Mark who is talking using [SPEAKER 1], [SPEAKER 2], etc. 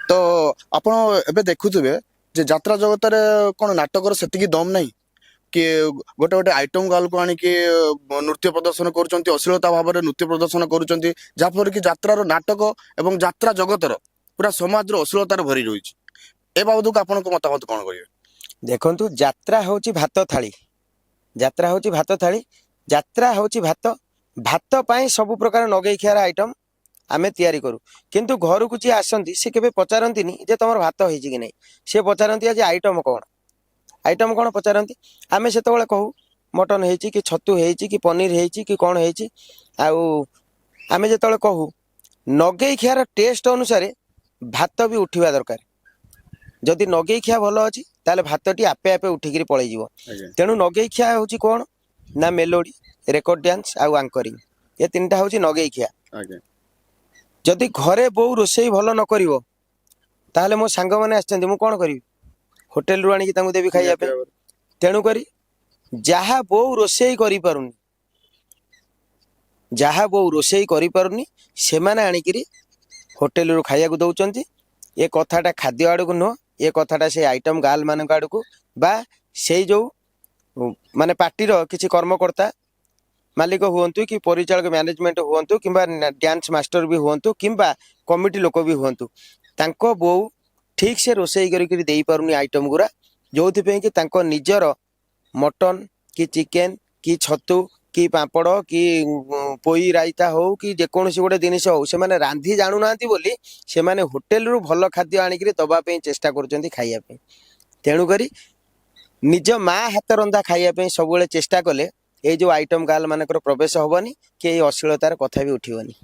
[SPEAKER 1] तो आपण एबे देखुथिबे जे यात्रा जगत रे कोन नाटकर सेतिकी दम नाही कि गोटे गोटे आइटम गाल को आनी कि नृत्य प्रदर्शन करूचंती अश्लीलता भाव में नृत्य प्रदर्शन करूचंती जाफर कि यात्रार नाटक एवं यात्रा जगतर पूरा समाज रो अश्लीलतार भरी रही ए बाबद को आपन को मतामत कोन करिवे
[SPEAKER 2] देखंतु यात्रा होची भात थाली यात्रा होची भात थाली यात्रा होची भात भात पाई सब प्रकार नगई खियार आइटम आमे तैयारी करू किंतु घर को जी आसंती से केबे पचारंतीनी जे तमर भात होईची कि नहीं से पचारंती आज आइटम कौन पचारती आमे सेतबेले कहू मटन होईची कि छतु होईची कि पनीर होईची कि कौन होईची आउ आमे जेतबेले कहू नगई खियार टेस्ट अनुसार भात भी उठिबा दरकार जदि नगई खिया भल अच्छी ताले भातटी आपे आपे उठिकी पलि जीव तेणु नगई खिया होची कौन ना मेलोडी रेकर्ड डांस आउ आंकरिंग ये तीनटा होची नगई खिया जदि घरे बो रोषेई भल न करिवो ताले मो सांग माने आछंती मु कोन करिवि होटेल रु आनी तांको देबी खाइया पे तेणु करी जहा बो रोषेई करि पारुनी जहा बो रोषेई करि पारुनी से माने आनिकिरी होटेल रु खाइया को दउचंती ये कथाटा खाद्य आड़ को नुह ये कथाटा से आइटम गाल मान आड़ को बा से जो माने पार्टी किसी कर्मकर्ता मालिक हुंतु कि परिचालक मैनेजमेंट हुंतु किंबा डांस मास्टर भी हुंतु किंबा कमिटी लोक भी हुंतु तांको बो ठीक से रोषेई करी देई पारुनी आइटम गुरा जोथि कि तांको निजर मटन कि चिकेन कि छतु कि पापड़ कि पोई रायता हो कि जेकोसी गोटे जिनिस हो से माने रांधी जानु नांती बोली से माने होटेल रु भल खाद्य आनिक दबा पे चेष्टा करुचंती खाइया पे तेणु करी निज माँ हाथ रंधा खाइया पे सब चेष्टा कले ये जो आइटम गाल मानकर प्रवेश हबनी कि अश्लीलतार कथा भी उठिबनी।